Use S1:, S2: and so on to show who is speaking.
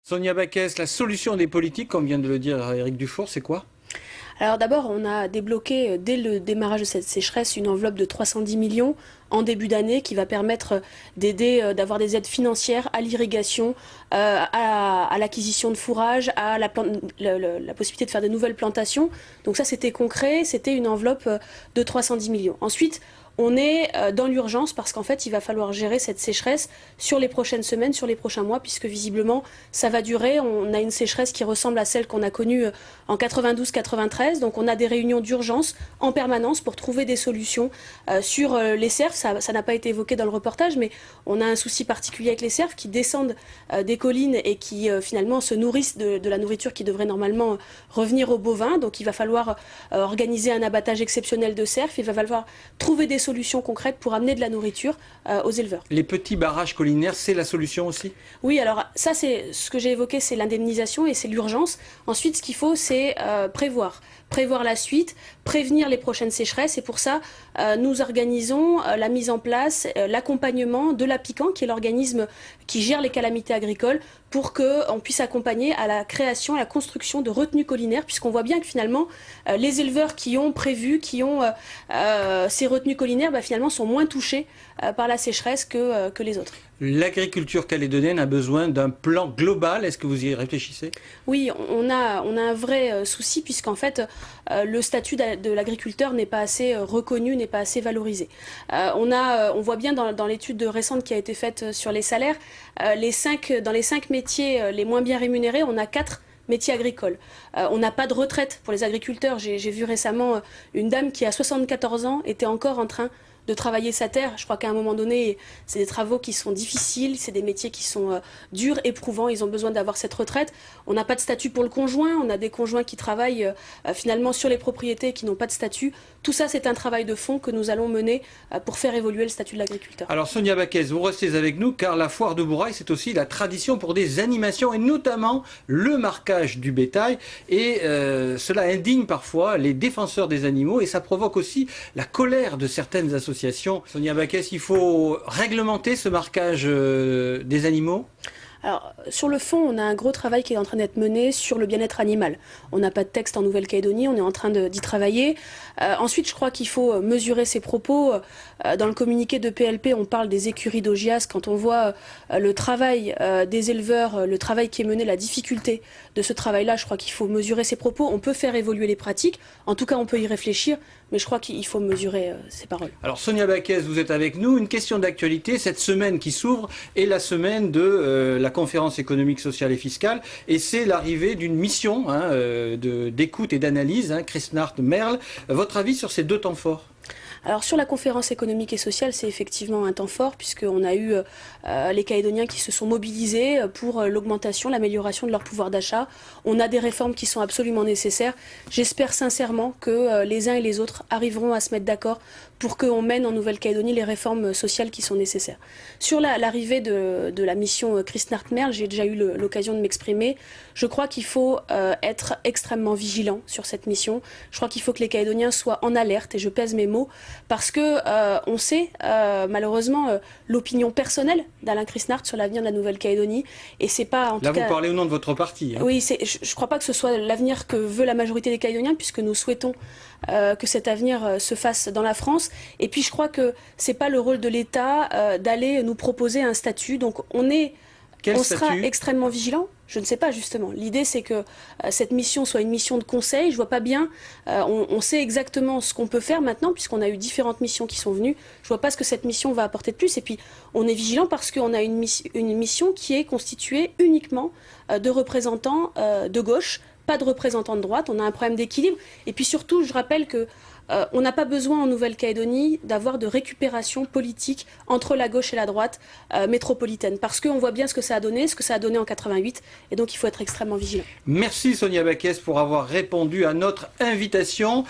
S1: Sonia Backès, la solution des politiques, comme vient de le dire Éric Dufour, c'est quoi?
S2: Alors d'abord, on a débloqué dès le démarrage de cette sécheresse une enveloppe de 310 millions en début d'année qui va permettre d'aider, d'avoir des aides financières à l'irrigation, à l'acquisition de fourrage, à la possibilité de faire de nouvelles plantations. Donc ça, c'était concret, c'était une enveloppe de 310 millions. Ensuite, on est dans l'urgence parce qu'en fait, il va falloir gérer cette sécheresse sur les prochaines semaines, sur les prochains mois, puisque visiblement, ça va durer. On a une sécheresse qui ressemble à celle qu'on a connue en 92-93. Donc, on a des réunions d'urgence en permanence pour trouver des solutions sur les cerfs. Ça n'a pas été évoqué dans le reportage, mais on a un souci particulier avec les cerfs qui descendent des collines et qui finalement se nourrissent de la nourriture qui devrait normalement revenir aux bovins. Donc, il va falloir organiser un abattage exceptionnel de cerfs. Il va falloir trouver des solutions concrètes pour amener de la nourriture aux éleveurs.
S1: Les petits barrages collinaires, c'est la solution aussi?
S2: Oui, alors ça, c'est ce que j'ai évoqué, c'est l'indemnisation et c'est l'urgence. Ensuite, ce qu'il faut, c'est prévoir la suite, prévenir les prochaines sécheresses. Et pour ça, nous organisons la mise en place, l'accompagnement de l'APICAN, qui est l'organisme qui gère les calamités agricoles, pour qu'on puisse accompagner à la création, à la construction de retenues collinaires, puisqu'on voit bien que finalement, les éleveurs qui ont prévu, qui ont ces retenues collinaires, finalement sont moins touchés par la sécheresse que les autres.
S1: L'agriculture calédonienne a besoin d'un plan global. Est-ce que vous y réfléchissez?
S2: Oui, on a un vrai souci puisqu'en fait, le statut de l'agriculteur n'est pas assez reconnu, n'est pas assez valorisé. On voit bien dans l'étude récente qui a été faite sur les salaires, dans les 5 métiers les moins bien rémunérés, on a 4 métiers agricoles. On n'a pas de retraite pour les agriculteurs. J'ai vu récemment une dame qui, à 74 ans, était encore en train de travailler sa terre. Je crois qu'à un moment donné, c'est des travaux qui sont difficiles, c'est des métiers qui sont durs, éprouvants, ils ont besoin d'avoir cette retraite. On n'a pas de statut pour le conjoint, on a des conjoints qui travaillent finalement sur les propriétés qui n'ont pas de statut. Tout ça, c'est un travail de fond que nous allons mener pour faire évoluer le statut de l'agriculteur.
S1: Alors Sonia Backès, vous restez avec nous car la foire de Bourail, c'est aussi la tradition pour des animations et notamment le marquage du bétail. Et cela indigne parfois les défenseurs des animaux et ça provoque aussi la colère de certaines associations. Sonia Backès, il faut réglementer ce marquage des animaux?
S2: Alors, sur le fond, on a un gros travail qui est en train d'être mené sur le bien-être animal. On n'a pas de texte en Nouvelle-Calédonie, on est en train d'y travailler. Ensuite, je crois qu'il faut mesurer ses propos. Dans le communiqué de PLP, on parle des écuries d'Augias. Quand on voit le travail des éleveurs, le travail qui est mené, la difficulté de ce travail-là, je crois qu'il faut mesurer ses propos. On peut faire évoluer les pratiques. En tout cas, on peut y réfléchir. Mais je crois qu'il faut mesurer ses paroles.
S1: Alors Sonia Backès, vous êtes avec nous. Une question d'actualité, cette semaine qui s'ouvre est la semaine de la conférence économique, sociale et fiscale. Et c'est l'arrivée d'une mission d'écoute et d'analyse, Christnart-Merle. Votre avis sur ces deux temps forts?
S2: Alors sur la conférence économique et sociale, c'est effectivement un temps fort puisqu'on a eu les Calédoniens qui se sont mobilisés pour l'augmentation, l'amélioration de leur pouvoir d'achat. On a des réformes qui sont absolument nécessaires. J'espère sincèrement que les uns et les autres arriveront à se mettre d'accord pour qu'on mène en Nouvelle-Calédonie les réformes sociales qui sont nécessaires. Sur l'arrivée de la mission Christnart-Merle, j'ai déjà eu l'occasion de m'exprimer. Je crois qu'il faut être extrêmement vigilant sur cette mission. Je crois qu'il faut que les Calédoniens soient en alerte, et je pèse mes mots, parce que on sait malheureusement l'opinion personnelle d'Alain Christnart sur l'avenir de la Nouvelle-Calédonie, et c'est pas en tout
S1: cas...
S2: Là,
S1: vous parlez au nom de votre parti.
S2: Oui, je ne crois pas que ce soit l'avenir que veut la majorité des Calédoniens, puisque nous souhaitons que cet avenir se fasse dans la France. Et puis je crois que c'est pas le rôle de l'État d'aller nous proposer un statut. Donc on sera extrêmement vigilant. Je ne sais pas justement. L'idée c'est que cette mission soit une mission de conseil. Je vois pas bien. On sait exactement ce qu'on peut faire maintenant puisqu'on a eu différentes missions qui sont venues. Je vois pas ce que cette mission va apporter de plus. Et puis on est vigilant parce qu'on a une mission qui est constituée uniquement de représentants de gauche, pas de représentants de droite. On a un problème d'équilibre. Et puis surtout, je rappelle que on n'a pas besoin en Nouvelle-Calédonie d'avoir de récupération politique entre la gauche et la droite métropolitaine. Parce qu'on voit bien ce que ça a donné en 88. Et donc il faut être extrêmement vigilant.
S1: Merci Sonia Backès pour avoir répondu à notre invitation.